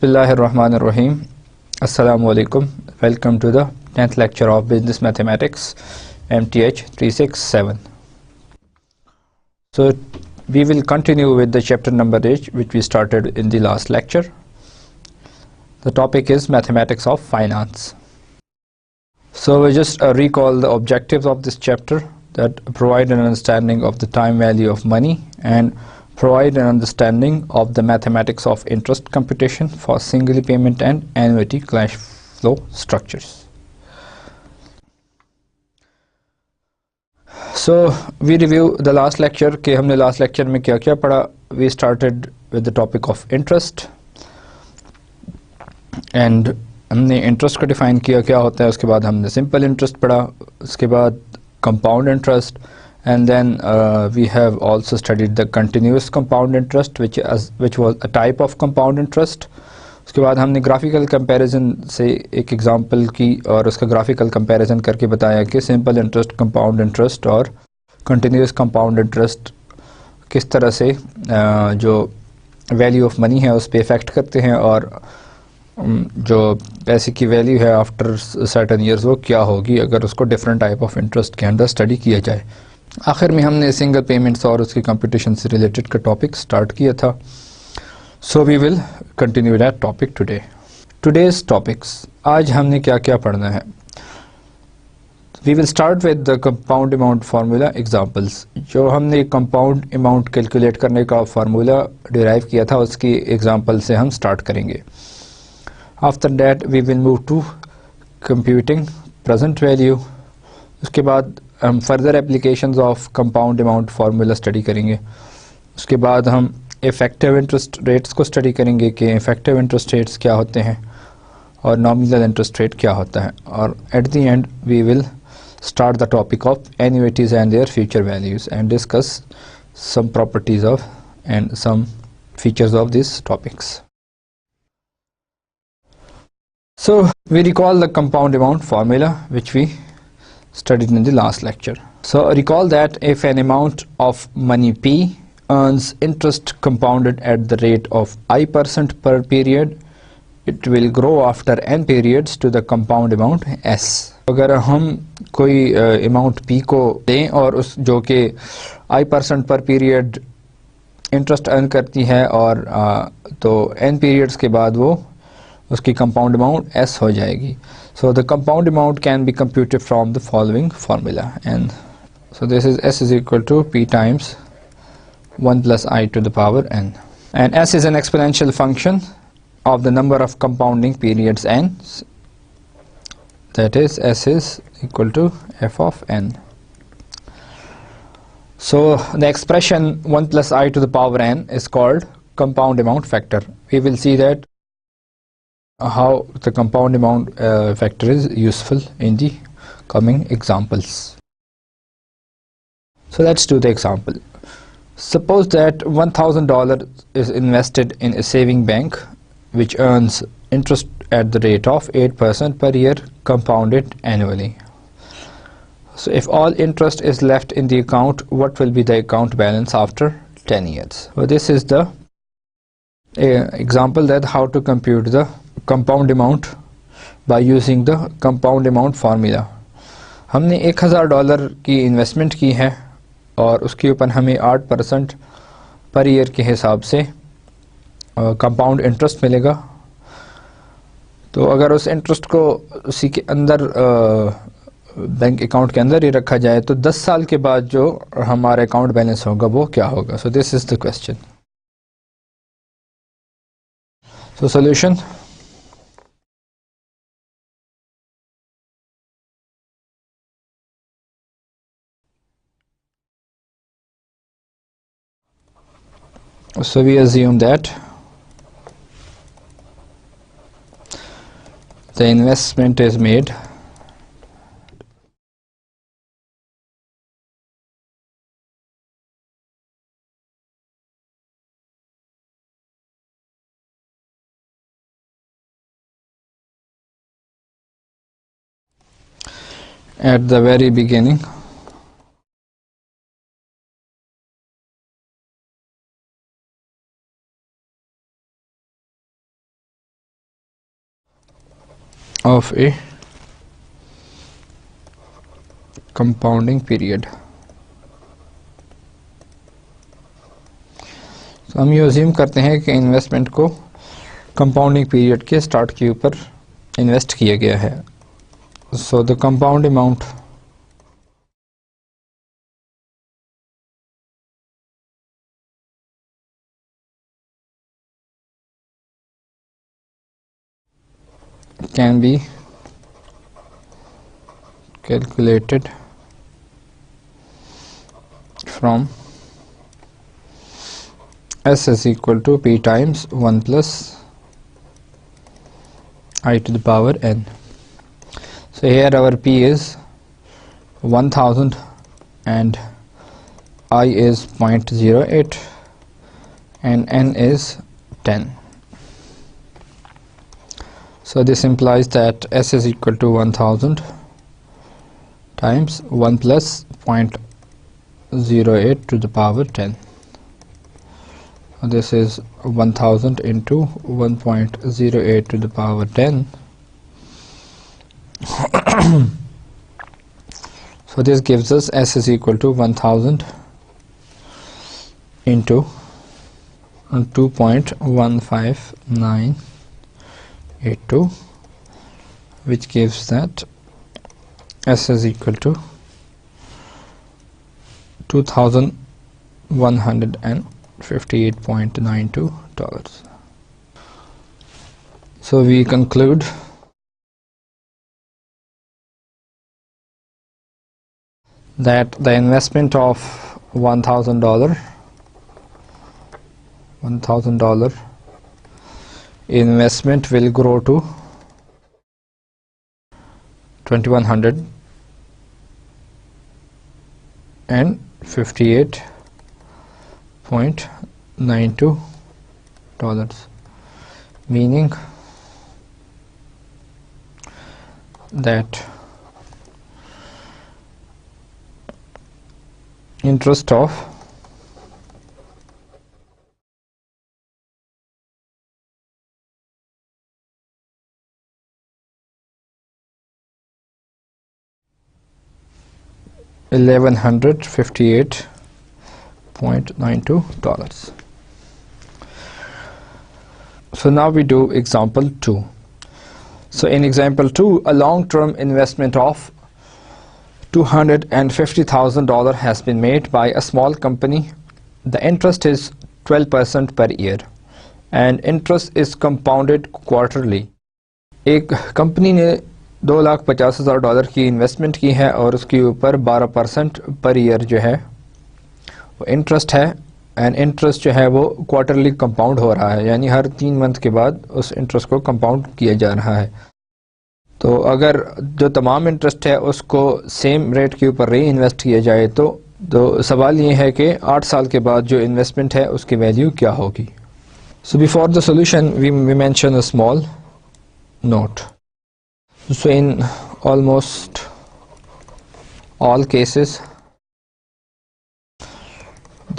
Bismillahirrahmanirrahim. Assalamu alaikum. Welcome to the 10th lecture of Business Mathematics, MTH 367. So we will continue with the chapter number 8, which we started in the last lecture. The topic is Mathematics of Finance. So we just recall the objectives of this chapter, that provide an understanding of the time value of money and provide an understanding of the mathematics of interest computation for single payment and annuity cash flow structures. So we review the last lecture कि हमने last lecture में क्या क्या पढ़ा. We started with the topic of interest and हमने interest को define किया क्या होता है. उसके बाद हमने simple interest पढ़ा, उसके बाद compound interest, and then we have also studied the continuous compound interest, which was a type of compound interest. उसके बाद हमने graphical comparison से एक example की और उसका graphical comparison करके बताया कि simple interest, compound interest और continuous compound interest किस तरह से जो value of money है उस पे affect करते हैं और जो पैसे की वैल्यू है आफ्टर सर्टेन ईयर्स वो क्या होगी अगर उसको डिफरेंट टाइप ऑफ इंटरेस्ट के अंदर स्टडी किया जाए. आखिर में हमने सिंगल पेमेंट्स और उसकी कंपटीशन से रिलेटेड का टॉपिक स्टार्ट किया था. So we will continue that topic today. Today's topics, आज हमने क्या क्या पढ़ना है. We will start with the compound amount formula examples. जो हमने कंपाउंड अमाउंट कैलकुलेट करने का फार्मूला डिराइव किया था उसकी एग्जांपल से हम स्टार्ट करेंगे. After that we will move to computing present value. उसके बाद हम further applications of compound amount formula study करेंगे. उसके बाद हम effective interest rates को study करेंगे कि effective interest rates क्या होते हैं और nominal interest rate क्या होता है. और at the end we will start the topic of annuities and their future values and discuss some properties of and some features of these topics. So we recall the compound amount formula which we studied in the last lecture. So recall that if an amount of money P earns interest compounded at the rate of I% per period, it will grow after n periods to the compound amount S. अगर हम कोई amount P को दें और उस जो कि I% per period interest earn करती है और तो n periods के बाद वो उसकी compound amount S हो जाएगी. So the compound amount can be computed from the following formula, and so this is S is equal to P times 1 plus I to the power n, and S is an exponential function of the number of compounding periods n, that is S is equal to f of n. So the expression 1 plus I to the power n is called compound amount factor. We will see that how the compound amount factor is useful in the coming examples. So let's do the example. Suppose that $1,000 is invested in a saving bank which earns interest at the rate of 8% per year compounded annually. So if all interest is left in the account, what will be the account balance after 10 years? So this is the example that how to compute the compound amount by using the compound amount formula. हमने $1000 की investment की है और उसके ऊपर हमें 8% per year के हिसाब से कंपाउंड इंटरेस्ट मिलेगा. तो अगर उस इंटरेस्ट को उसी के अंदर बैंक अकाउंट के अंदर ही रखा जाए तो 10 साल के बाद जो हमारा अकाउंट बैलेंस होगा वो क्या होगा. सो this is the question. So solution. So we assume that the investment is made at the very beginning of a compounding period. तो हम ये अज्यूम करते हैं कि इन्वेस्टमेंट को कंपाउंडिंग पीरियड के स्टार्ट के ऊपर इन्वेस्ट किया गया है. So the compound amount can be calculated from S is equal to P times 1 plus I to the power n. So here our P is 1000 and I is 0.08 and n is 10. So this implies that S is equal to 1000 times 1 plus 0.08 to the power 10. So this is 1000 into 1.08 to the power 10. So this gives us S is equal to 1000 into 2.15982, which gives that S is equal to $2,158.92. So we conclude that the investment of $1,000 investment will grow to $2,158.92, meaning that interest of $1,158.92. So now we do example 2. So in example 2, a long-term investment of $250,000 has been made by a small company. The interest is 12% per year and interest is compounded quarterly. एक company ने $2,50,000 की investment की है और उसके ऊपर 12% per year जो है वो इंटरेस्ट है, एंड इंटरेस्ट जो है वो क्वार्टरली कंपाउंड हो रहा है, यानी हर 3 मंथ के बाद उस इंटरेस्ट को कंपाउंड किया जा रहा है. तो अगर जो तमाम इंटरेस्ट है उसको सेम रेट के ऊपर री इन्वेस्ट किया जाए तो सवाल ये है कि 8 साल के बाद जो इन्वेस्टमेंट है उसकी वैल्यू क्या होगी. So before the solution we mention a small note. So in almost all cases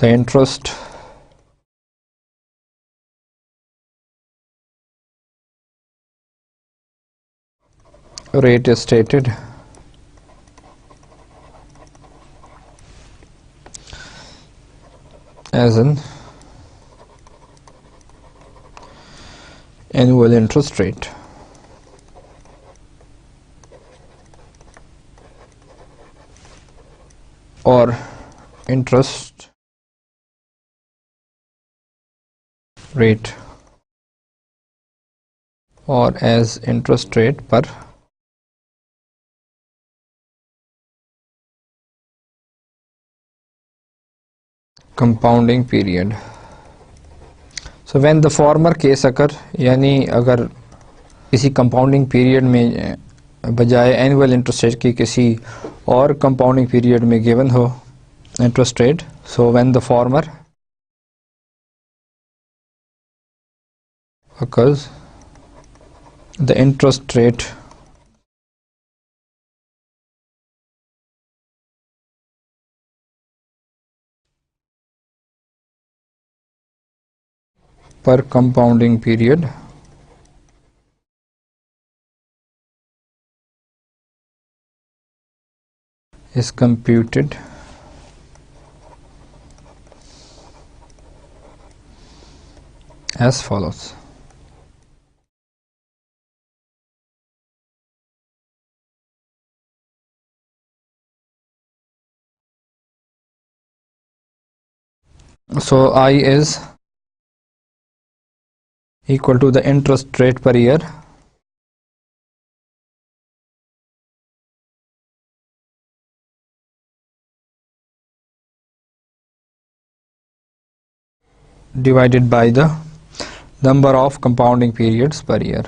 the interest rate is stated as an annual interest rate. Or interest rate, or as interest rate per compounding period. So when the former case occur, यानी अगर किसी compounding period में बजाय annual interest rate की किसी और compounding period में given हो interest rate, so when the former occurs, the interest rate per compounding period is computed as follows. So I is equal to the interest rate per year divided by the number of compounding periods per year.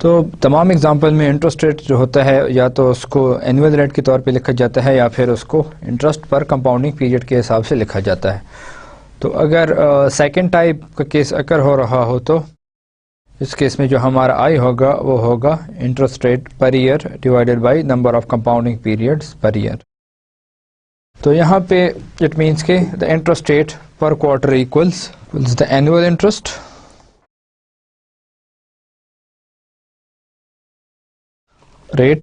तो तमाम example में interest rate जो होता है या तो उसको annual rate के तौर पे लिखा जाता है या फिर उसको इंटरेस्ट पर कंपाउंडिंग पीरियड के हिसाब से लिखा जाता है। तो अगर सेकंड टाइप का केस अगर हो रहा हो तो इस केस में जो हमारा आई होगा वो होगा interest rate per year divided by number of compounding periods per year. तो यहाँ पे इट मीन्स के द इंटरेस्ट रेट पर quarter equals the annual interest rate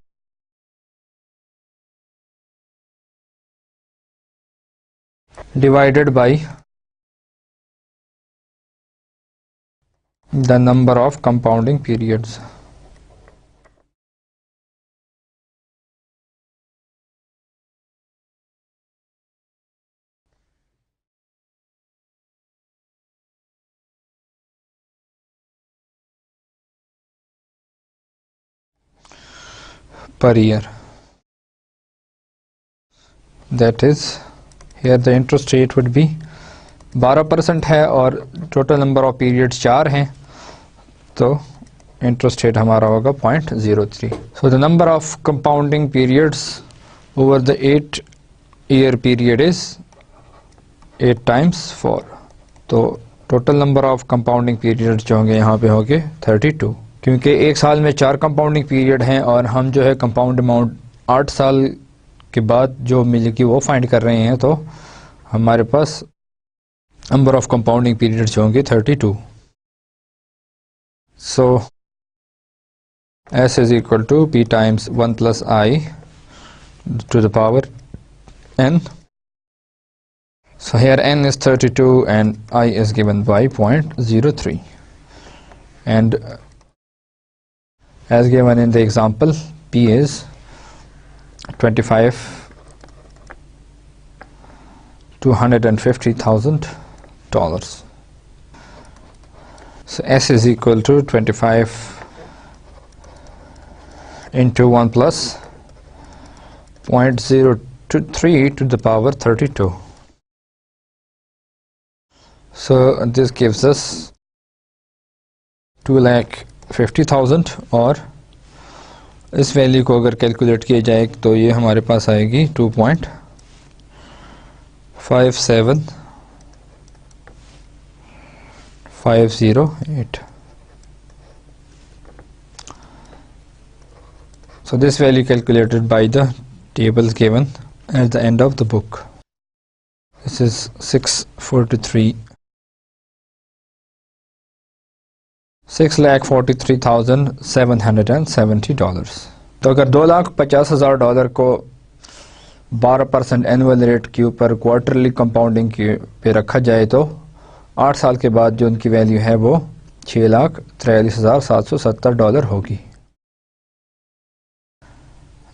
divided by the number of compounding periods. Per year. That is, here the interest rate would be 12% है और total number of periods 4 हैं, तो interest rate हमारा होगा 0.03. So the number of compounding periods over the 8-year period is 8 times 4. तो total number of compounding periods जो होंगे यहाँ पे होंगे 32, क्योंकि एक साल में 4 कंपाउंडिंग पीरियड हैं और हम जो है कंपाउंड अमाउंट 8 साल के बाद जो मिलेगी वो फाइंड कर रहे हैं, तो हमारे पास नंबर ऑफ कंपाउंडिंग पीरियड्स होंगे 32. सो S is equal to P times 1 plus I to the power N. So here N is 32 and I is given by 0.03, and as given in the example, P is $250,000. So S is equal to 25 into 1 plus 0.023 to the power 32. So this gives us 2,50,000 और इस value को अगर calculate किया जाए तो ये हमारे पास आएगी 2.57508. So this value calculated by the tables given at the end of the book. This is $643,770. तो अगर $2,50,000 को 12% एनुअल रेट के ऊपर क्वार्टरली कंपाउंडिंग के पे रखा जाए तो 8 साल के बाद जो उनकी वैल्यू है वो $6,43,770 होगी.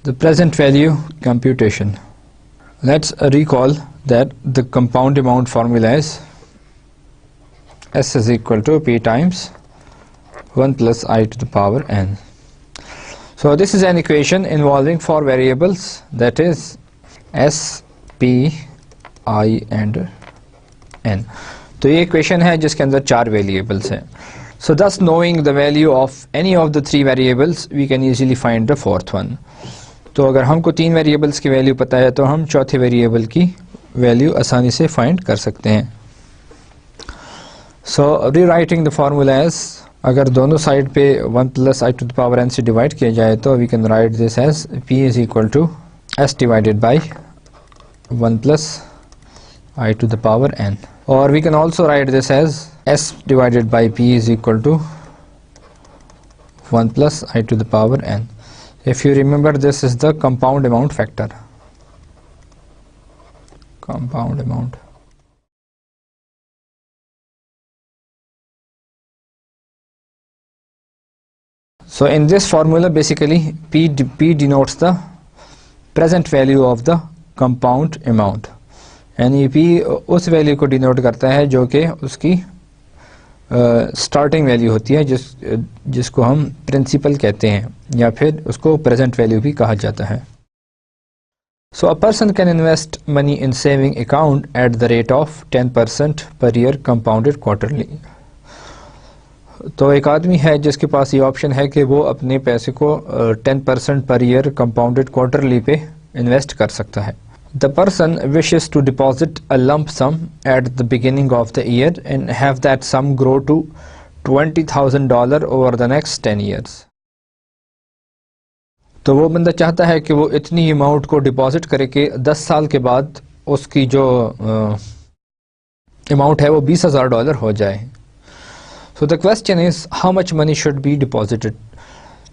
The present value computation. Let's recall that the compound amount formula is S is equal to P times 1 plus I to the power N. So this is an equation involving 4 variables, that is S, P, I and N. तो ये equation है जिसके अंदर 4 variables हैं. So thus knowing the value of any of the 3 variables, we can easily find the 4th one. तो अगर हमको 3 variables की वैल्यू पता है तो हम चौथे वेरिएबल की वैल्यू आसानी से फाइंड कर सकते हैं। So rewriting the formula as, अगर दोनों साइड पे 1 plus I to the power n से डिवाइड किया जाए तो we can write this as p is equal to s divided by 1 plus I to the power n, और we can also write this as s divided by p is equal to 1 plus I to the power n. If you remember, this is the compound amount factor. Compound amount. So in this formula, basically P denotes the present value of the compound amount, यानी P उस value को denote करता है जो कि उसकी starting value होती है, जिसको हम प्रिंसिपल कहते हैं या फिर उसको प्रेजेंट वैल्यू भी कहा जाता है। So a person can invest money in saving account at the rate of 10% per year compounded quarterly. तो एक आदमी है जिसके पास ये ऑप्शन है कि वो अपने पैसे को 10% पर ईयर कंपाउंडेड क्वार्टरली पे इन्वेस्ट कर सकता है। The person wishes to deposit a lump sum at the beginning of the year and have that sum grow to $20,000 over the next 10 years. तो वो बंदा चाहता है कि वो इतनी अमाउंट को डिपॉजिट करे कि 10 साल के बाद उसकी जो अमाउंट है वो $20,000 हो जाए। So the question is how much money should be deposited,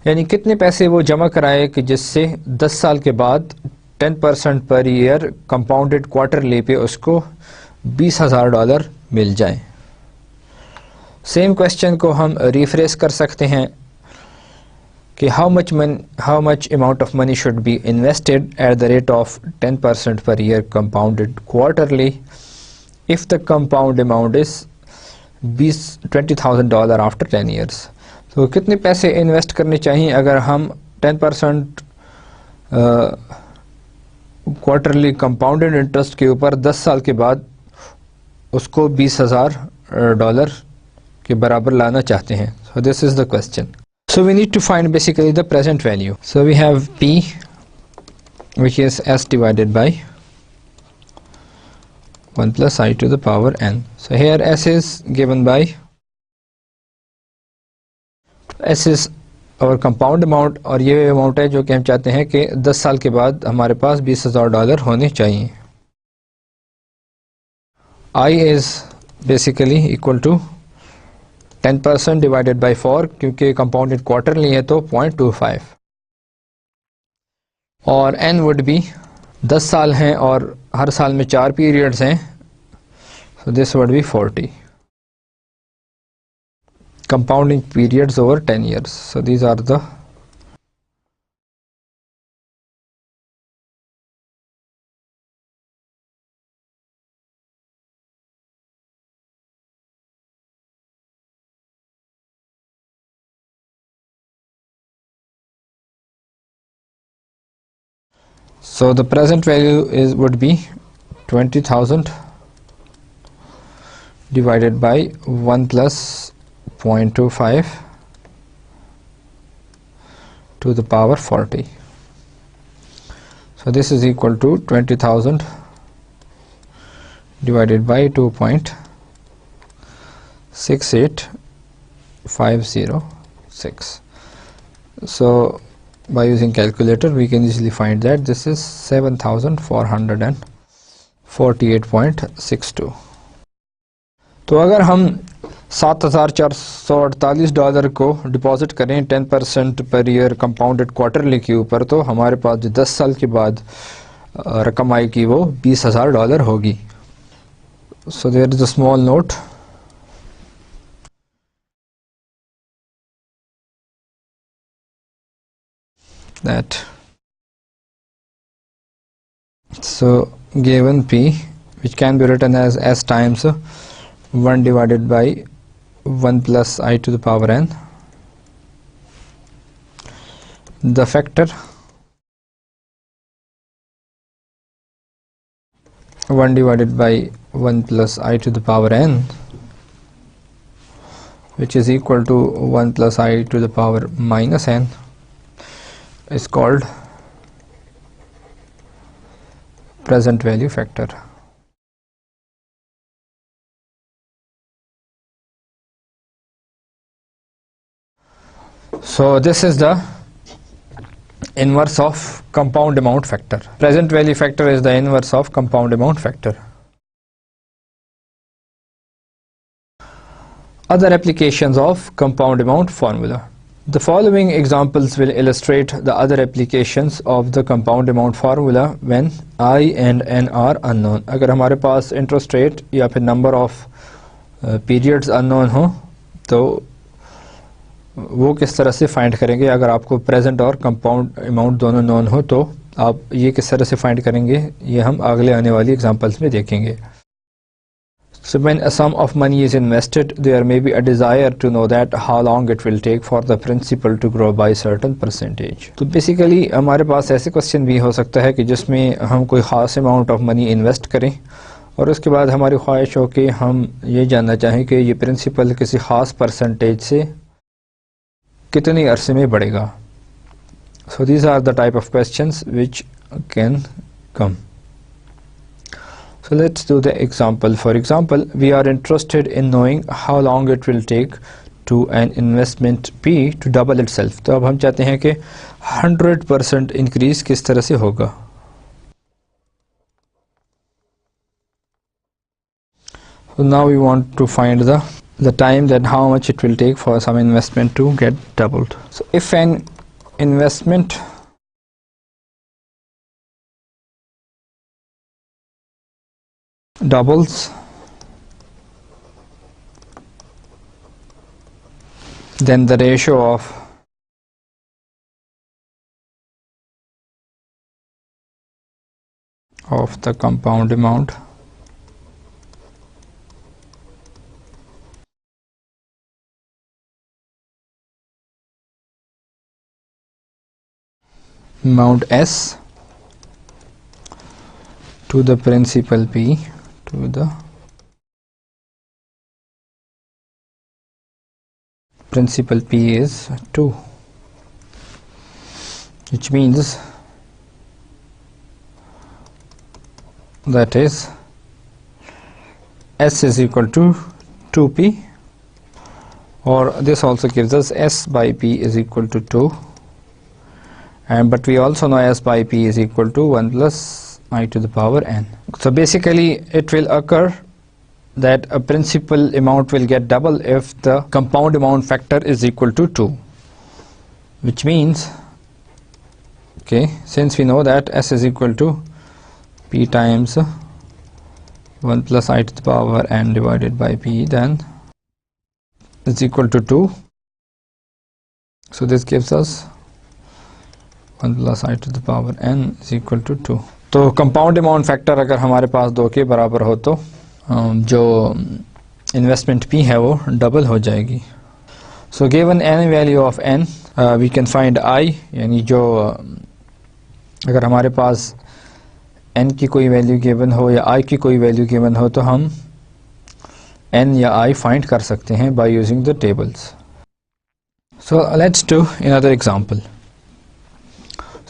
यानी कितने पैसे वो जमा कराए कि जिससे 10 साल के बाद 10% पर ईयर कंपाउंडेड क्वार्टरली पे उसको $20,000 मिल जाए। सेम क्वेश्चन को हम रिफ्रेश कर सकते हैं कि how much amount of money should be invested at the rate of 10% per year compounded quarterly if the compound amount is $20,000 after 10 years. तो कितने पैसे इन्वेस्ट करने चाहिए अगर हम 10% क्वार्टरली कंपाउंडेड इंटरेस्ट के ऊपर 10 साल के बाद उसको $20,000 के बराबर लाना चाहते हैं। So this is the question. So we need to find basically the present value. So we have P which is S divided by 1 plus I to the power n. So here S is given by, S is और compound amount, और ये amount है जो कि हम चाहते हैं कि 10 साल के बाद हमारे पास $20,000 होने चाहिए। I is basically equal to 10% divided by 4, क्योंकि कंपाउंडेड क्वार्टरली है तो 0.25, और n वुड बी 10 साल हैं और हर साल में 4 पीरियड्स हैं, so this would be 40 compounding periods over 10 years. So these are the present value would be 20,000 divided by 1 plus 0.25 to the power 40. So this is equal to 20,000 divided by 2.68506. So by using calculator we can easily find that this is 7,448.62. तो अगर हम $7,448 को deposit करें 10% per year compounded quarterly के ऊपर, तो हमारे पास जो 10 साल के बाद रकम आएगी वो $20,000 होगी। So there is a small note that given P which can be written as S times 1 divided by 1 plus I to the power n, the factor 1 divided by 1 plus I to the power n, which is equal to 1 plus I to the power minus n, is called present value factor. So this is the inverse of compound amount factor. Present value factor is the inverse of compound amount factor. Other applications of compound amount formula. The following examples will illustrate the other applications of the compound amount formula when I and n are unknown. अगर हमारे पास interest rate या फिर number of periods unknown हो तो वो किस तरह से फाइंड करेंगे. अगर आपको प्रेजेंट और कंपाउंड अमाउंट दोनों नोन हो तो आप ये किस तरह से फाइंड करेंगे, ये हम अगले आने वाली एग्जांपल्स में देखेंगे. So when a sum of money is invested, there may be a desire to know that how long it will take for the principal to grow by certain percentage. तो basically हमारे पास ऐसे question भी हो सकता है कि जिसमें हम कोई ख़ास अमाउंट ऑफ मनी इन्वेस्ट करें और उसके बाद हमारी ख्वाहिश हो कि हम ये जानना चाहें कि ये प्रिंसिपल किसी ख़ास परसेंटेज से कितनी अरसे में बढ़ेगा. So these are the type of questions which can come. So let's do the example. For example, we are interested in knowing how long it will take to an investment P to double itself. तो अब हम चाहते हैं कि 100% increase किस तरह से होगा. So now we want to find the time that how much it will take for some investment to get doubled. So if an investment doubles, then the ratio of the compound amount S to the principal P to the principal P is 2, which means that is S is equal to 2P, or this also gives us S by P is equal to 2. But we also know S by P is equal to 1 plus I to the power n. So basically it will occur that a principal amount will get double if the compound amount factor is equal to 2, which means, okay, since we know that S is equal to P times 1 plus I to the power n divided by P, then is equal to 2. So this gives us 1 plus I to the power n is equal to 2. तो compound amount factor अगर हमारे पास 2 के बराबर हो तो जो investment P है वो डबल हो जाएगी. So given any value of n we can find I, यानी जो अगर हमारे पास n की कोई वैल्यू गिवन हो या I की कोई वैल्यू गिवन हो तो हम n या I फाइंड कर सकते हैं by using the tables. So let's do another example.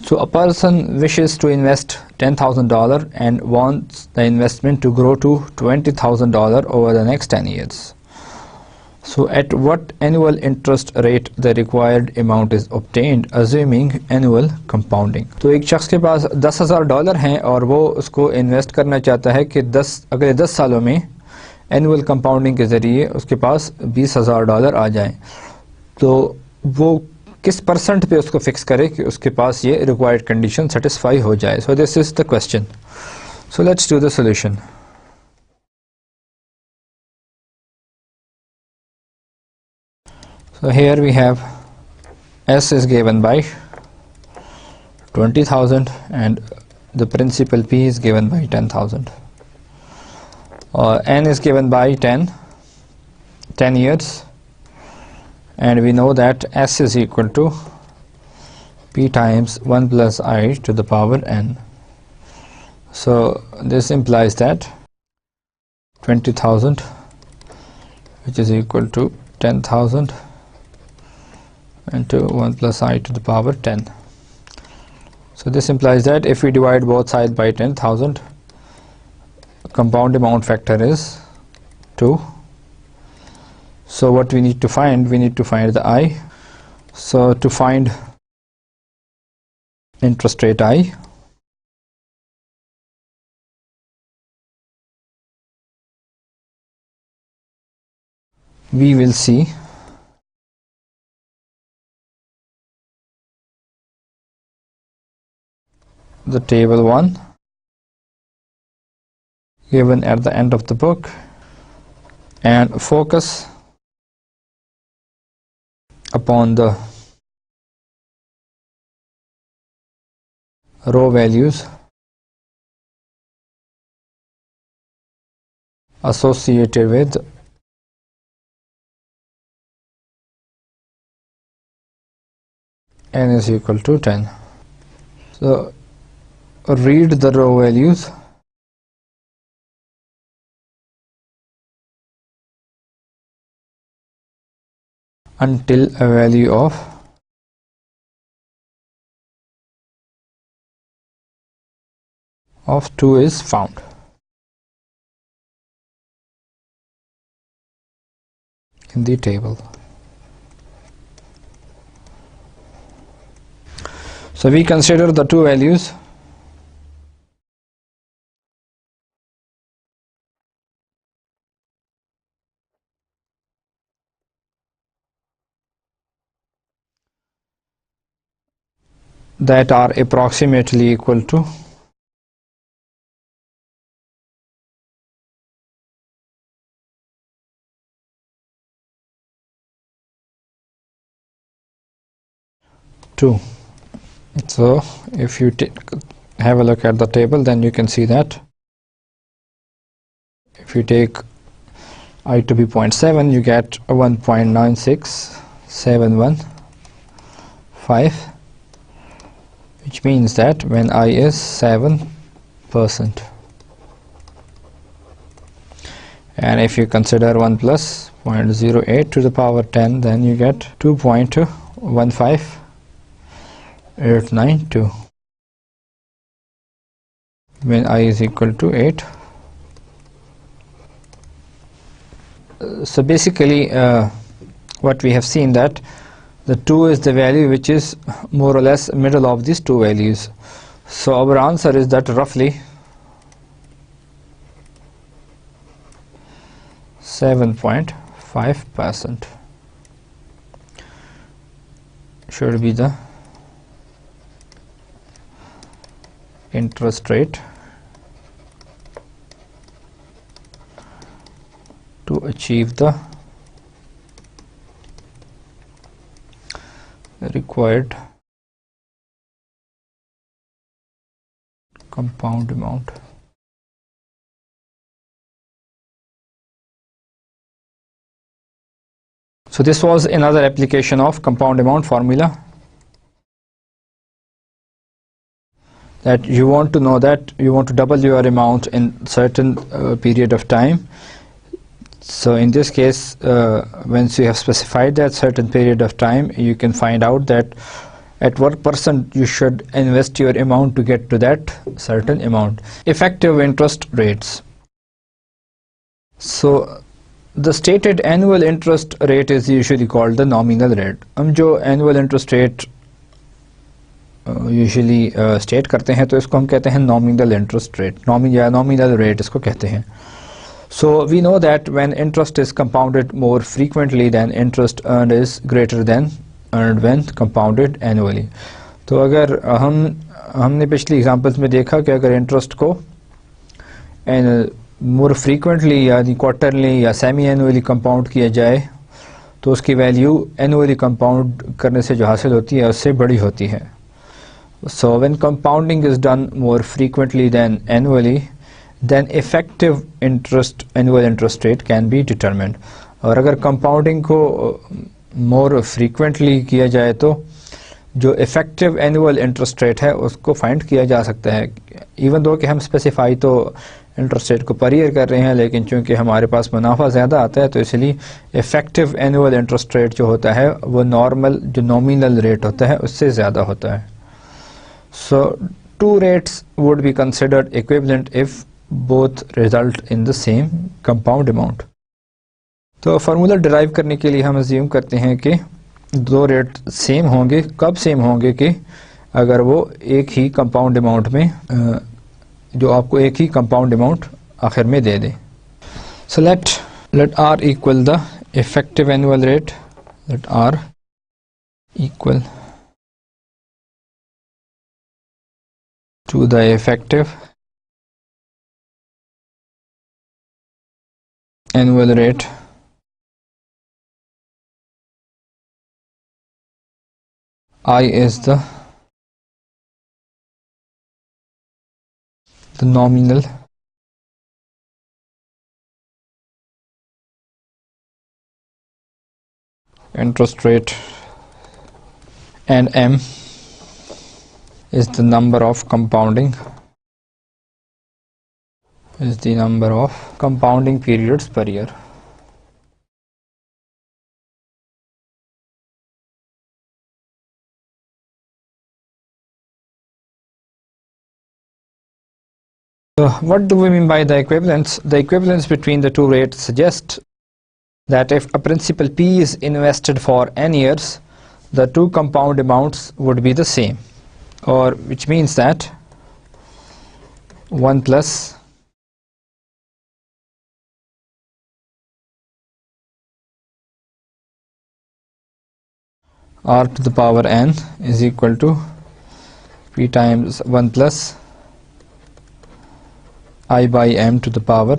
So a person wishes to invest $10,000 and wants the investment to grow to $20,000 over the next 10 years. So at what annual interest rate the required amount is obtained, assuming annual compounding. तो एक शख्स के पास $10,000 हैं और वो उसको invest करना चाहता है कि अगले 10 सालों में एनुअल कंपाउंडिंग के ज़रिए उसके पास $20,000 आ जाएं. तो वो किस परसेंट पे उसको फिक्स करे कि उसके पास ये रिक्वायर्ड कंडीशन सेटिस्फाई हो जाए. सो this is the question. So let's do the solution. So here we have S is given by 20,000 and the principal P is given by 10,000. N is given by 10 years. And we know that S is equal to P times 1 plus I to the power n. So this implies that 20,000, which is equal to 10,000 into 1 plus I to the power 10. So this implies that if we divide both sides by 10,000, compound amount factor is 2. So what we need to find? We need to find the I. So to find interest rate I, we will see the table 1 given at the end of the book and focus upon the row values associated with n is equal to 10. So read the row values until a value of 2 is found. In the table. So we consider the two values that are approximately equal to two. So if you have a look at the table, then you can see that if you take I to be 0.7, you get 1.96715, which means that when I is 7%, and if you consider 1 plus 0.08 to the power 10, then you get 2.15892 when I is equal to 8. So basically what we have seen that the 2 is the value which is more or less middle of these two values. So our answer is that roughly 7.5% should be the interest rate to achieve the required compound amount. So this was another application of compound amount formula, that you want to know that you want to double your amount in certain period of time. So in this case, once you have specified that certain period of time, you can find out that at what percent you should invest your amount to get to that certain amount. Effective interest rates. So the stated annual interest rate is usually called the nominal rate. हम जो annual interest rate usually state करते हैं, तो इसको हम कहते हैं nominal interest rate, nominal rate इसको कहते हैं. So we know that when interest is compounded more frequently, then interest earned is greater than earned when compounded annually. तो अगर हमने पिछली एग्जांपल्स में देखा कि अगर इंटरेस्ट को मोर फ्रीक्वेंटली यानी क्वार्टरली या सेमी एनुअली कंपाउंड किया जाए, तो उसकी वैल्यू एनुअली कंपाउंड करने से जो हासिल होती है उससे बड़ी होती है. So when compounding is done more frequently than annually, then effective annual interest rate can be determined. और अगर compounding को more frequently किया जाए तो जो effective annual interest rate है उसको find किया जा सकता है. Even though कि हम specify तो interest rate को per year कर रहे हैं, लेकिन चूंकि हमारे पास मुनाफा ज़्यादा आता है तो इसलिए effective annual interest rate जो होता है वो normal जो nominal rate होता है उससे ज़्यादा होता है. So two rates would be considered equivalent if both result in the same compound amount. तो फार्मूला डिराइव करने के लिए हम अज्यूम करते हैं कि दो रेट सेम होंगे. कब सेम होंगे? कि अगर वो एक ही कंपाउंड अमाउंट में जो आपको एक ही कंपाउंड अमाउंट आखिर में दे दे. सो let R equal the effective annual rate. Let R equal to the effective annual rate I is the nominal interest rate and M is the number of compounding periods per year. So what do we mean by the equivalence? The equivalence between the two rates suggests that if a principal P is invested for n years, the two compound amounts would be the same, or which means that 1 plus R to the power n is equal to P times 1 plus I by m to the power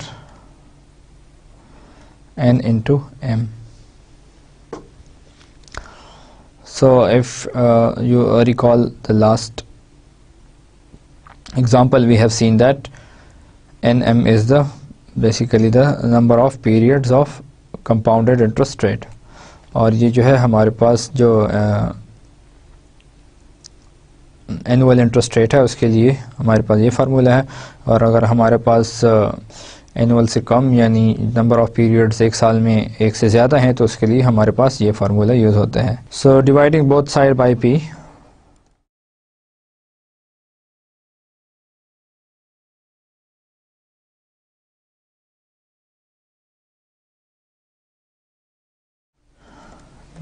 n into m. So if you recall the last example, we have seen that nm is the basically the number of periods of compounded interest rate, और ये जो है हमारे पास जो annual interest rate है उसके लिए हमारे पास ये फार्मूला है. और अगर हमारे पास एनुअल से कम यानी नंबर ऑफ पीरियड्स एक साल में एक से ज़्यादा हैं तो उसके लिए हमारे पास ये फार्मूला यूज़ होता है. So dividing both side by P,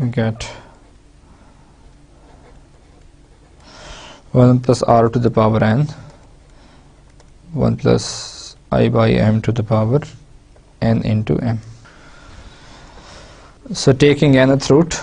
we get 1 plus R to the power n, 1 plus I by m to the power n into m. So taking nth root,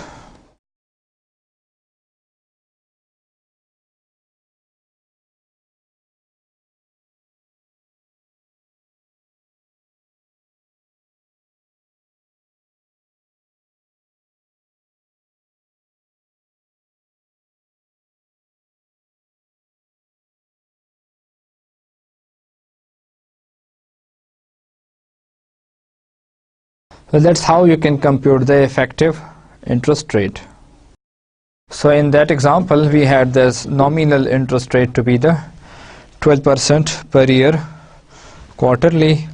so that's how you can compute the effective interest rate. So in that example we had this nominal interest rate to be the 12% per year quarterly,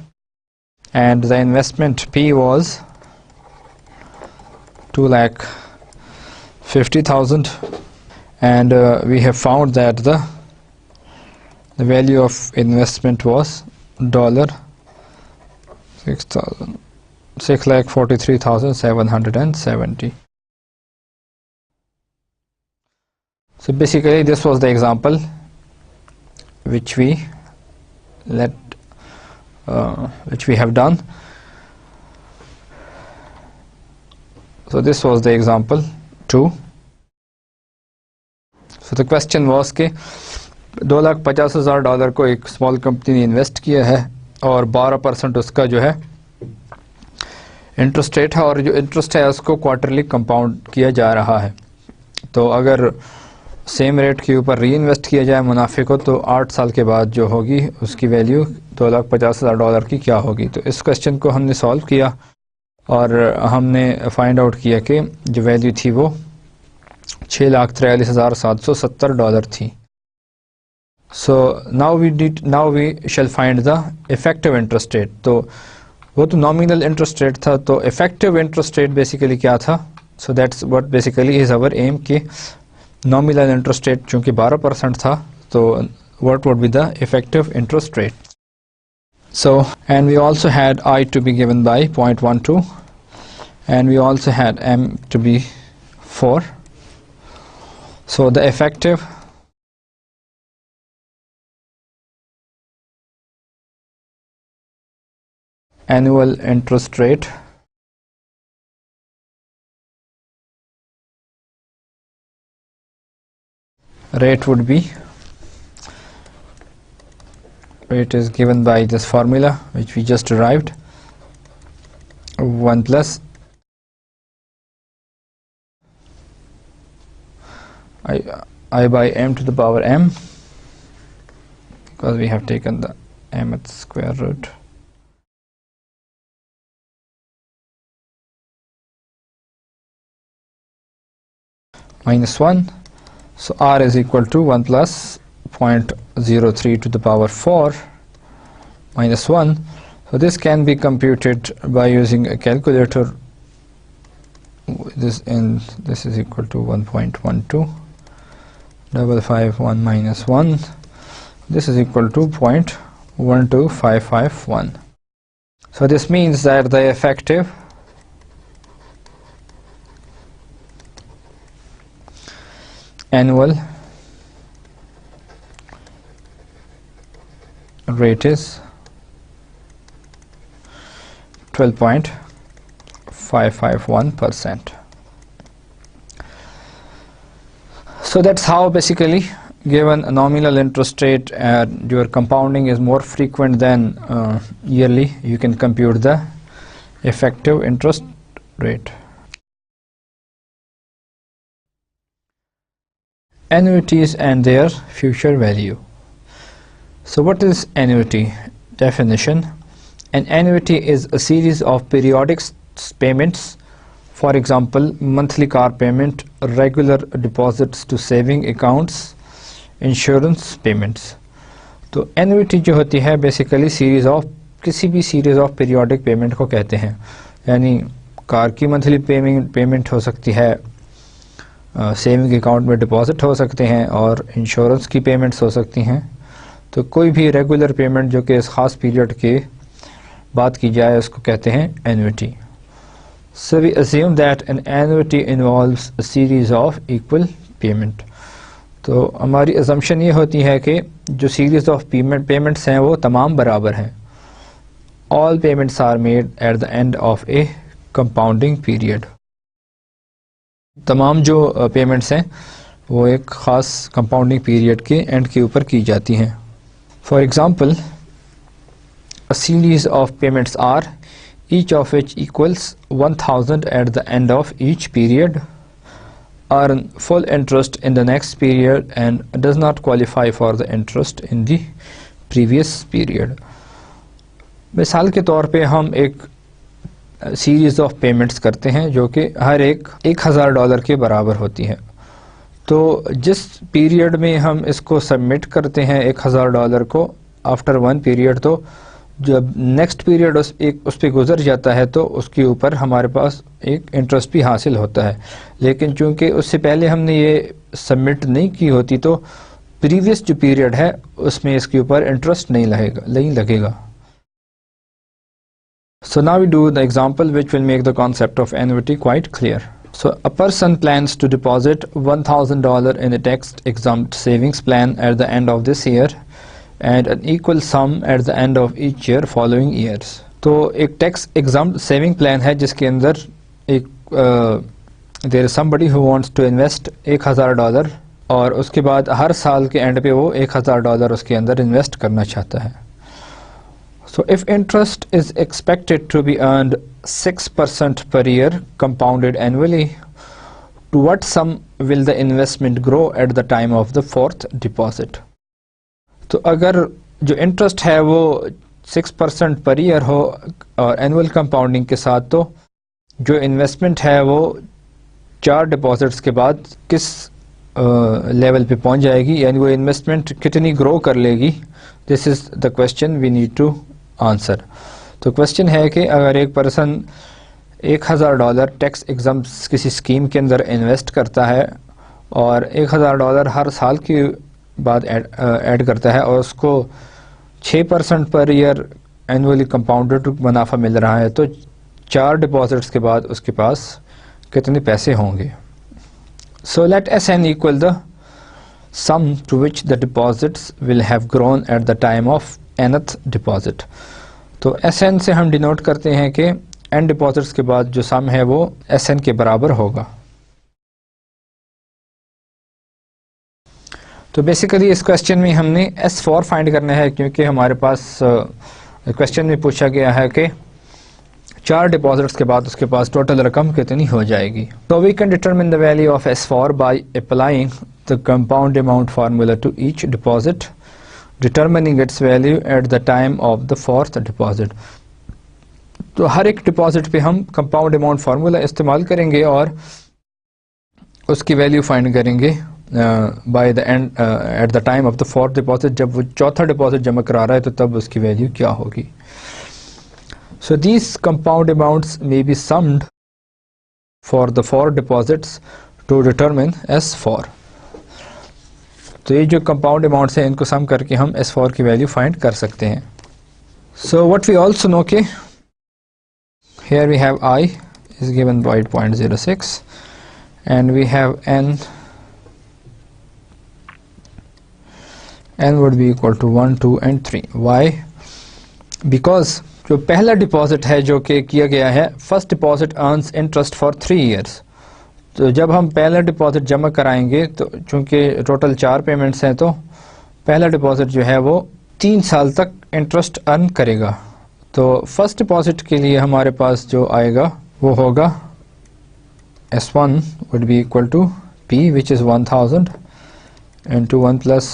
and the investment P was 2,50,000, and we have found that the value of investment was $6,43,770. So basically this was the example which we have done. So this was the example 2. So the question was कि $250,000 को एक small company ने invest किया है और 12% उसका जो है इंटरेस्ट रेट है, और जो इंटरेस्ट है उसको क्वार्टरली कंपाउंड किया जा रहा है. तो अगर सेम रेट के ऊपर री इन्वेस्ट किया जाए मुनाफे को तो 8 साल के बाद जो होगी उसकी वैल्यू $250,000 की क्या होगी. तो इस क्वेश्चन को हमने सॉल्व किया और हमने फाइंड आउट किया कि जो वैल्यू थी वो $6,43,770 थी. So now we shall find the effective interest rate. तो वो तो नॉमिनल इंटरेस्ट रेट था, तो इफेक्टिव इंटरेस्ट रेट बेसिकली क्या था. So that's what basically is our aim कि नॉमिनल इंटरेस्ट रेट चूँकि 12% था, तो what would be the effective interest rate. So, and we also had I to be given by 0.12, and we also had M to be 4. So the effective annual interest rate would be, it is given by this formula which we just derived, 1 plus I by m to the power m, because we have taken the mth square root, minus 1. So r is equal to 1 plus 0.03 to the power 4 minus 1. So this can be computed by using a calculator. This is equal to 1.12. 551 minus 1. This is equal to 0.12551. So this means that the effective annual rate is 12.551%. So that's how, basically, given a nominal interest rate and your compounding is more frequent than yearly, you can compute the effective interest rate. Annuities and their future value. So what is annuity? Definition: an annuity is a series of periodic payments, for example monthly car payment, regular deposits to saving accounts, insurance payments. तो annuity जो होती है basically series of, किसी भी series of periodic payment को कहते हैं. यानी कार की मंथली पेमेंट हो सकती है, सेविंग अकाउंट में डिपॉजिट हो सकते हैं, और इंश्योरेंस की पेमेंट्स हो सकती हैं. तो कोई भी रेगुलर पेमेंट जो कि इस ख़ास पीरियड के बात की जाए उसको कहते हैं annuity. So we assume that an annuity involves a series of equal payment. तो हमारी assumption ये होती है कि जो series of payments हैं वो तमाम बराबर हैं. All payments are made at the end of a compounding period. तमाम जो payments हैं वो एक ख़ास compounding period के end के ऊपर की जाती हैं. For example, a series of payments are each of which equals 1000 at the end of each period, earn full interest in the next period and does not qualify for the interest in the previous period. मिसाल के तौर पे हम एक series of payments करते हैं जो कि हर एक $1000 के बराबर होती है. तो जिस पीरियड में हम इसको सबमिट करते हैं $1000 को, आफ्टर वन पीरियड, तो जब नेक्स्ट पीरियड उस पर गुजर जाता है तो उसके ऊपर हमारे पास एक इंटरेस्ट भी हासिल होता है. लेकिन चूंकि उससे पहले हमने ये सबमिट नहीं की होती तो प्रीवियस जो पीरियड है उसमें इसके ऊपर इंटरेस्ट नहीं लगेगा. So now we do the example which will make the concept of annuity quite clear. So a person plans to deposit $1000 in a tax-exempt savings plan at the end of this year and an equal sum at the end of each year following years. तो एक tax exempt saving plan है जिसके अंदर एक there is somebody who wants to invest $1000 और उसके बाद हर साल के एंड पे वो $1000 उसके अंदर इन्वेस्ट करना चाहता है. So if interest is expected to be earned 6% per year compounded annually, to what sum will the investment grow at the time of the fourth deposit? तो अगर जो इंटरेस्ट है वो 6% पर ईयर हो और एनुअल कंपाउंडिंग के साथ, तो जो इन्वेस्टमेंट है वो 4 डिपॉजिट्स के बाद किस लेवल पे पहुंच जाएगी, यानी वो इन्वेस्टमेंट कितनी ग्रो कर लेगी. This is the question we need to answer. तो क्वेश्चन है कि अगर एक पर्सन $1000 टैक्स एग्जाम्प्ट किसी स्कीम के अंदर इन्वेस्ट करता है और $1000 हर साल की बाद ऐड करता है और उसको 6% पर ईयर एनुअली कंपाउंडेड मुनाफा मिल रहा है, तो 4 डिपॉजिट्स के बाद उसके पास कितने पैसे होंगे. So let SN equal the sum to which the deposits will have grown at the time of nth deposit. तो SN से हम डिनोट करते हैं कि n डिपॉजिट्स के बाद जो सम है वो SN के बराबर होगा. तो बेसिकली इस क्वेश्चन में हमने S4 फाइंड करना है, क्योंकि हमारे पास क्वेश्चन में पूछा गया है कि 4 डिपॉजिट्स के बाद उसके पास टोटल रकम कितनी हो जाएगी. तो we can determine the value of S4 by applying the compound amount formula to each deposit, determining its value at the time of the 4th deposit. तो हर एक डिपॉजिट पे हम कंपाउंड अमाउंट फार्मूला इस्तेमाल करेंगे और उसकी वैल्यू फाइंड करेंगे by the end at the time of the 4th deposit. जब वो चौथा डिपॉजिट जमा करा रहा है तो तब उसकी वैल्यू क्या होगी. So these compound amounts may be summed for the 4 deposits to determine S4. तो ये जो कंपाउंड अमाउंट्स हैं इनको सम करके हम S4 की वैल्यू फाइंड कर सकते हैं. So what we also know के here we have I is given by 0.06 and we have N would be equal to 1, 2 and 3. Why? Because जो पहला डिपॉजिट है जो कि किया गया है, first deposit earns interest for 3 years. तो जब हम पहला डिपॉजिट जमा कराएंगे तो चूंकि टोटल 4 पेमेंट्स हैं तो पहला डिपॉजिट जो है वो 3 साल तक इंटरेस्ट अर्न करेगा. तो फर्स्ट डिपॉजिट के लिए हमारे पास जो आएगा वो होगा S1 would be equal to P which is 1000 into 1 plus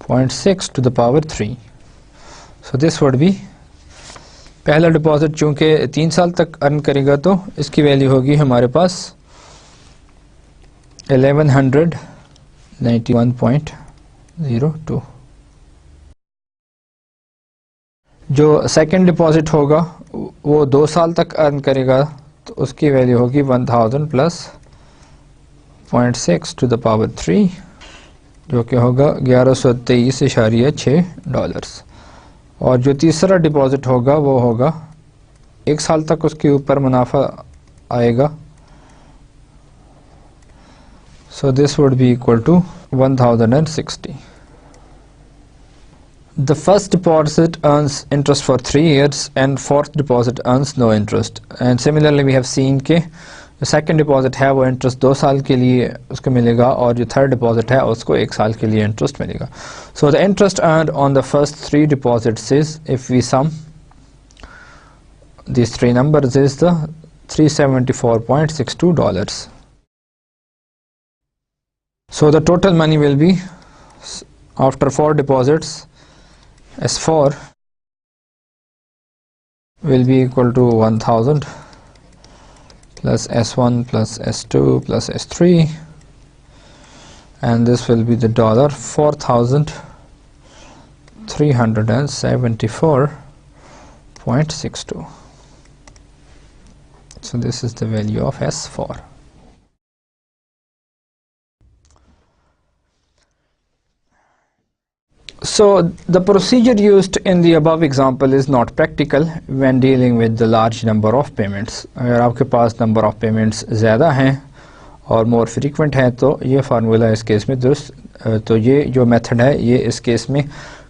0.6 to the power 3. So this would be पहला डिपॉजिट चूंकि 3 साल तक अर्न करेगा तो इसकी वैल्यू होगी हमारे पास 1191.02. जो सेकंड डिपॉजिट होगा वो 2 साल तक अर्न करेगा तो उसकी वैल्यू होगी 1000 प्लस 0.6 टू द पावर 3 जो कि होगा $1123.6. और जो तीसरा डिपॉजिट होगा वो होगा 1 साल तक उसके ऊपर मुनाफा आएगा. So this would be equal to 1060. The first deposit earns interest for 3 years and 4th deposit earns no interest. And similarly we have seen कि जो second deposit है वो interest 2 साल के लिए उसको मिलेगा और जो third deposit है उसको 1 साल के लिए interest मिलेगा. So the interest earned on the first 3 deposits is, if we sum these 3 numbers, is the $374.62. So the total money will be, after 4 deposits, S4 will be equal to 1000 plus S1 plus S2 plus S3, and this will be the $4,374.62. So this is the value of S4. So the procedure used in the above example is not practical when dealing with the large number of payments. अगर आपके पास number of payments ज़्यादा हैं और more frequent हैं तो ये formula इस case में दुरुस्त, तो ये जो मेथड है ये इस केस में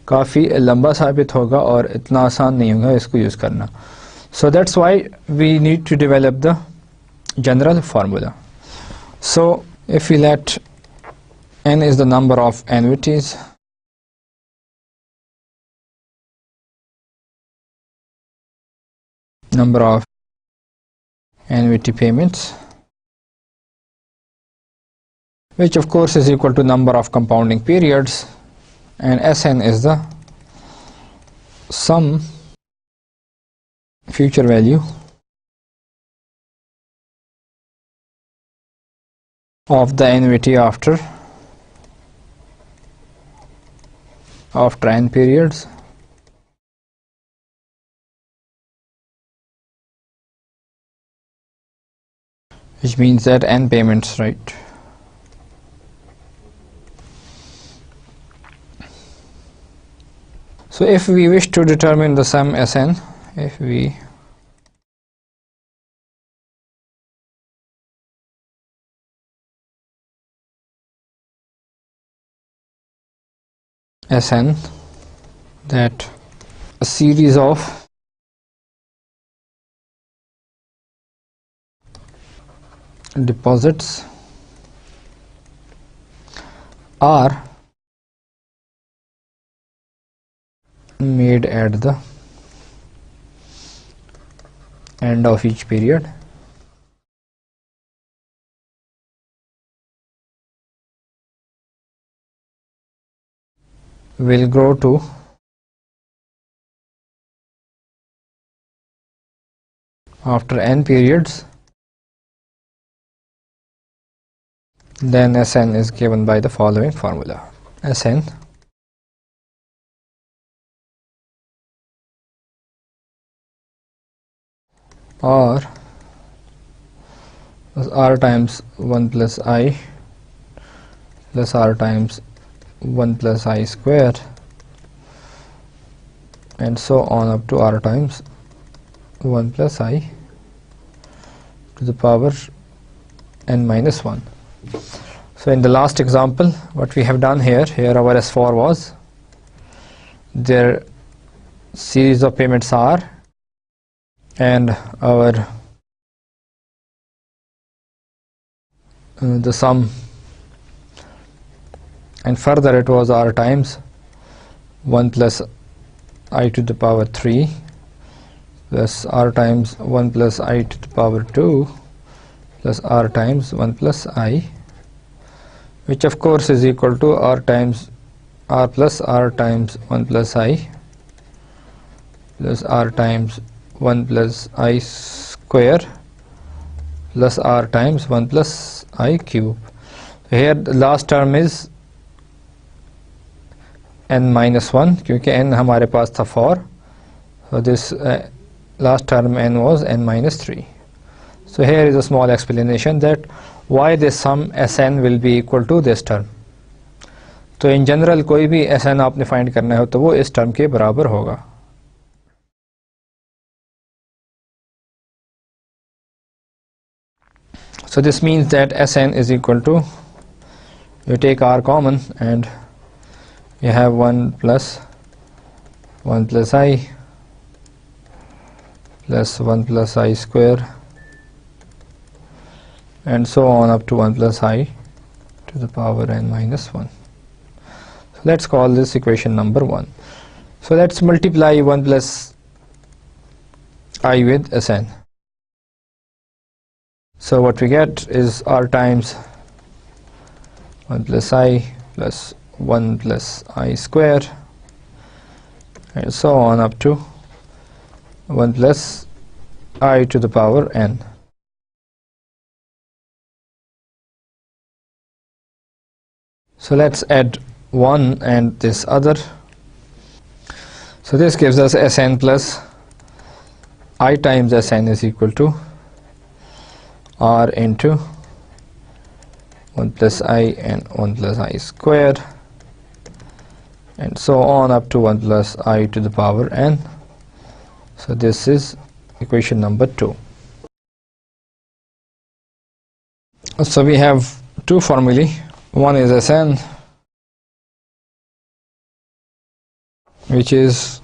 काफ़ी लंबा साबित होगा और इतना आसान नहीं होगा इसको यूज़ करना. So that's why we need to develop the general formula. So if we let n is the number of annuities, number of annuity payments, which of course is equal to number of compounding periods, and Sn is the sum future value of the annuity after n periods, which means that n payments, right? So if we wish to determine the sum Sn, if we Sn, that a series of deposits are made at the end of each period, will grow to after n periods, then Sn is given by the following formula. Sn or r times 1 plus I plus r times 1 plus I square, and so on up to r times 1 plus I to the power n minus 1. So in the last example, what we have done here our S4 was their series of payments are, and our the sum, and further it was r times 1 plus I to the power 3 plus r times 1 plus I to the power 2 plus r times 1 plus I, which of course is equal to r times r plus r times 1 plus I plus r times 1 plus I square plus r times 1 plus I cube. Here the last term is n minus 1 क्योंकि n हमारे पास था 4, so this last term n was n minus 3. So here is a small explanation that why this sum Sn will be equal to this term. तो in general कोई भी Sn आपने find करना हो तो वो इस term के बराबर होगा. So this means that Sn is equal to, you take r common and you have 1 plus I plus 1 plus I square and so on up to 1 plus I to the power n minus 1. So let's call this equation number 1. So let's multiply 1 plus I with Sn. So what we get is r times 1 plus I plus 1 plus I square and so on up to 1 plus I to the power n. So let's add 1 and this other. So this gives us Sn plus I times Sn is equal to r into 1 plus I and 1 plus I square and so on up to 1 plus I to the power n. So this is equation number 2. So we have two formulae. One is Sn, which is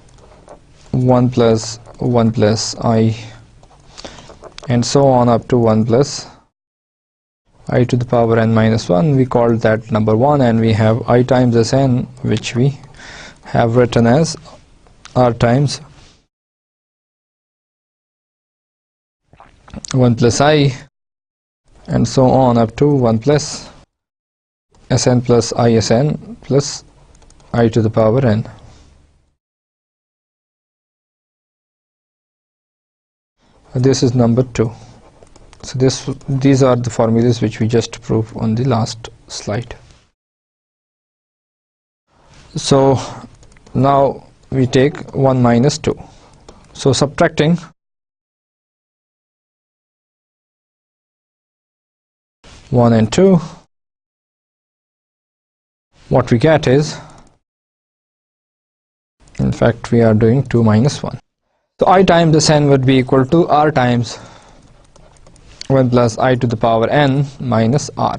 1 plus I and so on up to 1 plus I to the power n minus 1. We called that number 1, and we have I times Sn, which we have written as r times 1 plus I and so on up to 1 plus Sn plus ISN plus I to the power n. This is number 2. So these are the formulas which we just proved on the last slide. So now we take 1 minus 2. So subtracting 1 and 2, what we get is In fact, we are doing 2 minus 1. So I times Sn would be equal to r times 1 plus I to the power n minus r.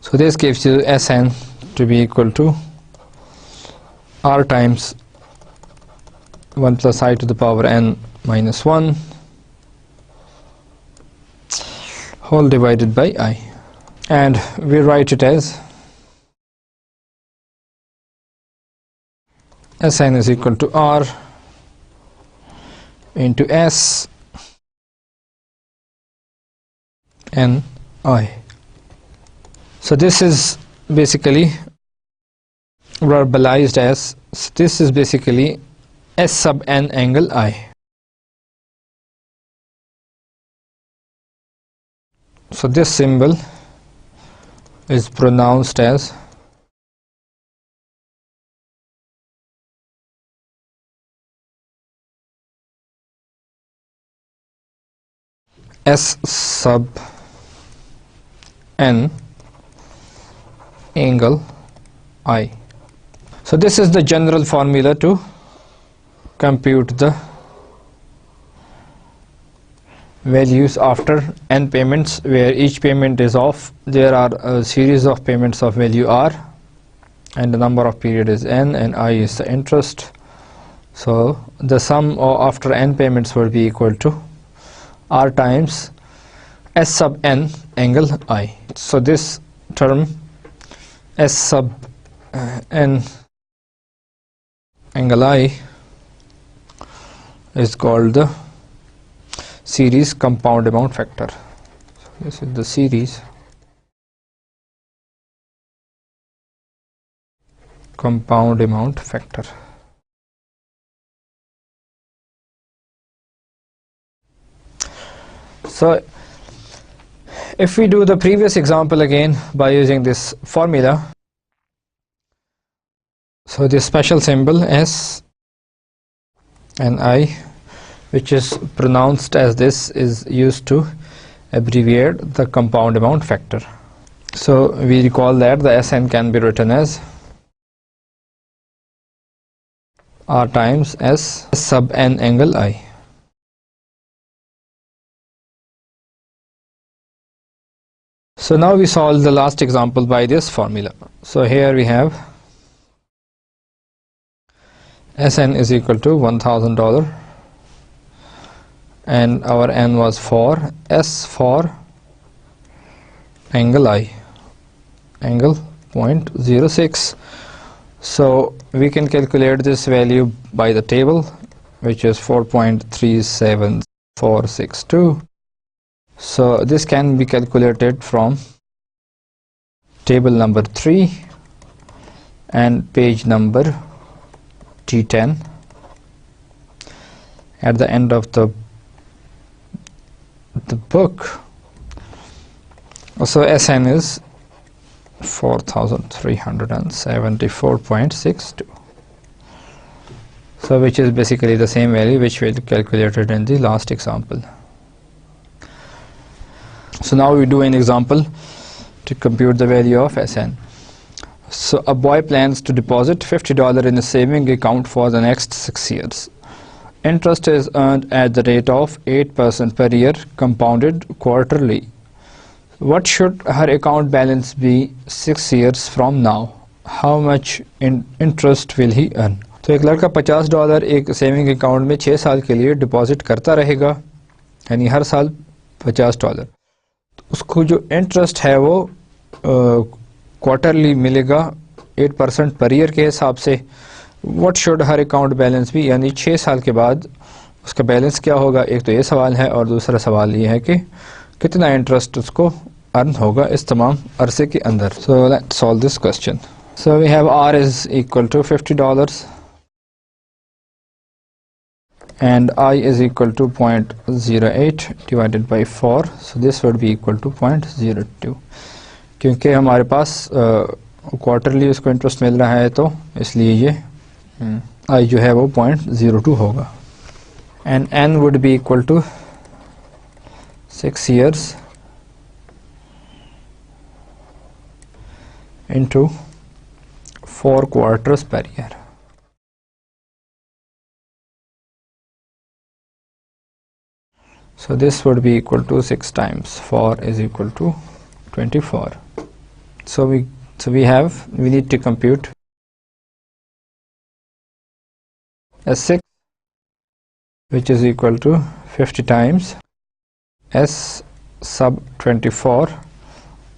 So this gives you Sn to be equal to r times 1 plus I to the power n minus 1 whole divided by I. And we write it as Sn is equal to r into s n I. So this is basically verbalized as, this is basically S sub n angle I. So this symbol is pronounced as S sub n angle I. So this is the general formula to compute the values after n payments, where each payment is of, there are a series of payments of value r, and the number of period is n, and I is the interest. So the sum after n payments will be equal to r times S sub n angle I. So this term S sub n angle I is called the series compound amount factor. So this is the series compound amount factor. So if we do the previous example again by using this formula, so this special symbol S and I, which is pronounced as this, is used to abbreviate the compound amount factor. So we recall that the Sn can be written as r times S sub n angle I. So now we solve the last example by this formula. So here we have Sn is equal to $1,000 and our n was 4, S for angle I, angle 0.06. So we can calculate this value by the table, which is 4.37462. So this can be calculated from table number 3 and page number T10 at the end of the book. So Sn is 4374.62. So which is basically the same value which we calculated in the last example. So now we do an example to compute the value of Sn. So a boy plans to deposit $50 in a saving account for the next 6 years. Interest is earned at the rate of 8% per year, compounded quarterly. What should her account balance be 6 years from now? How much interest will he earn? तो एक लड़का $50 एक saving account में 6 साल के लिए deposit करता रहेगा, यानी हर साल $50. उसको जो इंटरेस्ट है वो क्वार्टरली मिलेगा 8% पर ईयर के हिसाब से. What should her account balance भी, यानी 6 साल के बाद उसका बैलेंस क्या होगा. एक तो ये सवाल है, और दूसरा सवाल ये है कि कितना इंटरेस्ट उसको अर्न होगा इस तमाम अरसे के अंदर. So let's solve this question. So we have r is equal to $50 and I is equal to 0.08 divided by 4. So this would be equal to 0.02. क्योंकि हमारे पास क्वार्टरली उसको इंटरेस्ट मिल रहा है, तो इसलिए ये I जो है वो 0.02 होगा. And n would be equal to 6 years into 4 quarters per year. So this would be equal to 6 times 4 is equal to 24. So we need to compute S6, which is equal to 50 times S sub 24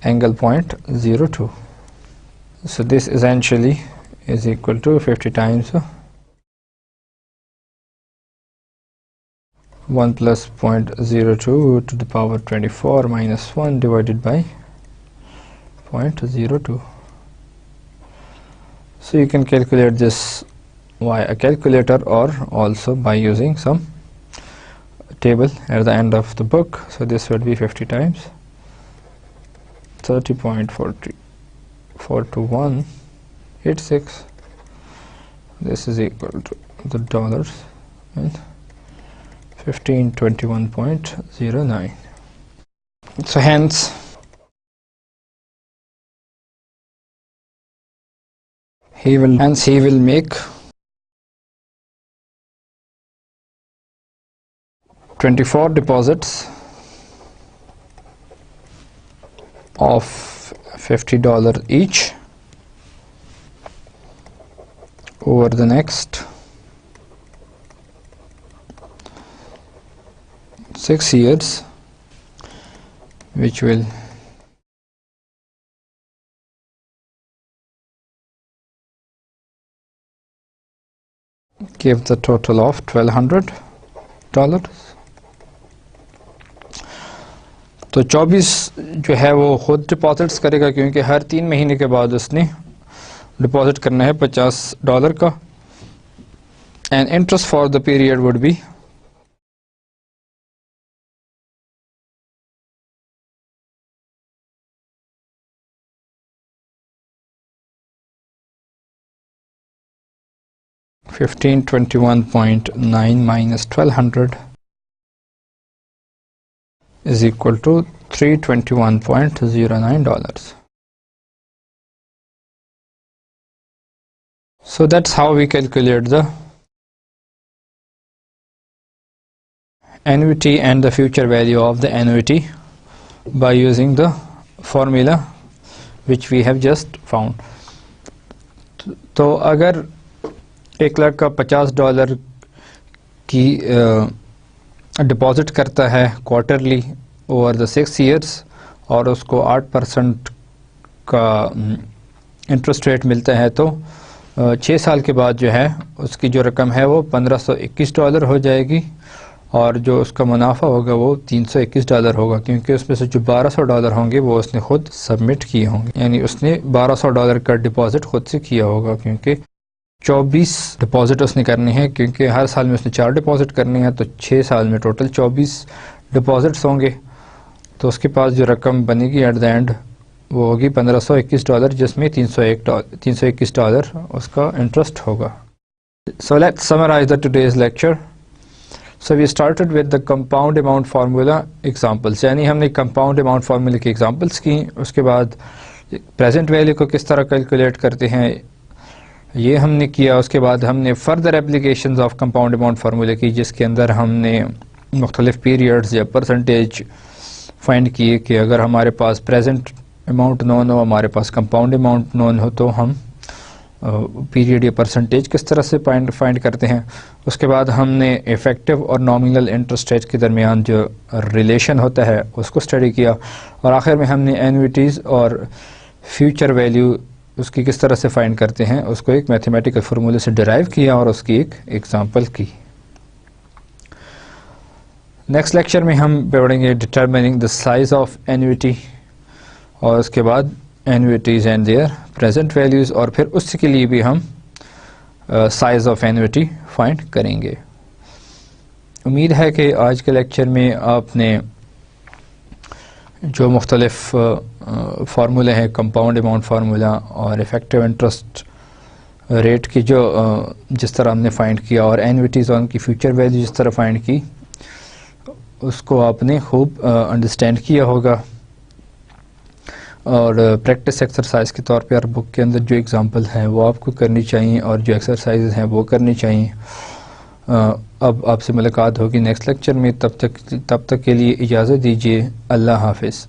angle point 02. So this essentially is equal to 50 times 1 plus 0.02 to the power 24 minus 1 divided by 0.02. So you can calculate this via a calculator or also by using some table at the end of the book. So this would be 50 times 30.42186. This is equal to the dollars and 1521.09. So hence he will make 24 deposits of $50 each over the next 6 years, which will give the total of $1200. तो 24 जो है वो खुद deposits करेगा, क्योंकि हर 3 महीने के बाद उसने डिपॉजिट करना है $50 का, and interest for the period would be $1521.9 minus $1200 is equal to $321.09. So that's how we calculate the annuity and the future value of the annuity by using the formula which we have just found. तो अगर 1 लाख का $50 की deposit करता है quarterly over the 6 years और उसको 8% का interest rate मिलता है, तो 6 साल के बाद जो है उसकी जो रकम है वो $1521 हो जाएगी और जो उसका मुनाफा होगा वो $321 होगा, क्योंकि उसमें से जो $1200 होंगे वो उसने खुद सबमिट किए होंगे, यानी उसने $1200 का डिपॉजिट खुद से किया होगा, क्योंकि 24 डिपॉजिट उसने करने हैं, क्योंकि हर साल में उसने 4 डिपॉजिट करने हैं, तो 6 साल में टोटल 24 डिपॉजिट्स होंगे, तो उसके पास जो रकम बनेगी एट द एंड वो होगी $1521, जिसमें $321 उसका इंटरेस्ट होगा. So let's summarize the today's lecture. So we started with the compound amount formula examples, यानी हमने कंपाउंड अमाउंट फार्मूले की एग्जांपल्स की. उसके बाद प्रेजेंट वैल्यू को किस तरह कैलकुलेट करते हैं ये हमने किया. उसके बाद हमने further applications of compound amount फार्मूले की, जिसके अंदर हमने मुख्तलिफ पीरियड्स या परसेंटेज फाइंड किए कि अगर हमारे पास प्रेजेंट अमाउंट नोन हो, हमारे पास कंपाउंड अमाउंट नोन हो, तो हम पीरियड या परसेंटेज किस तरह से फाइंड करते हैं. उसके बाद हमने इफ़ेक्टिव और नॉमिनल इंटरेस्ट रेट के दरमियान जो रिलेशन होता है उसको स्टडी किया, और आखिर में हमने एन्युइटीज़ और फ्यूचर वैल्यू उसकी किस तरह से फाइंड करते हैं उसको एक मैथमेटिकल फार्मूले से डिराइव किया और उसकी एक एग्जांपल की. नेक्स्ट लेक्चर में हम पढ़ेंगे determining the size of annuity, और उसके बाद एन्युइटीज एंड देयर प्रेजेंट वैल्यूज़, और फिर उसके लिए भी हम साइज ऑफ एन्युइटी फाइंड करेंगे. उम्मीद है कि आज के लेक्चर में आपने जो मुख्तलिफ फार्मूले हैं, कंपाउंड अमाउंट फार्मूला और इफ़ेक्टिव इंटरेस्ट रेट की जो जिस तरह हमने फाइंड किया, और एन्युइटीज़ और उनकी फ्यूचर वैल्यू जिस तरह फाइंड की, उसको आपने खूब अंडरस्टैंड किया होगा. और प्रैक्टिस एक्सरसाइज के तौर पे हर बुक के अंदर जो एग्जांपल हैं वो आपको करनी चाहिए और जो एक्सरसाइज हैं वो करनी चाहिए। अब आपसे मुलाकात होगी नेक्स्ट लेक्चर में, तब तक के लिए इजाज़त दीजिए। अल्लाह हाफिज़।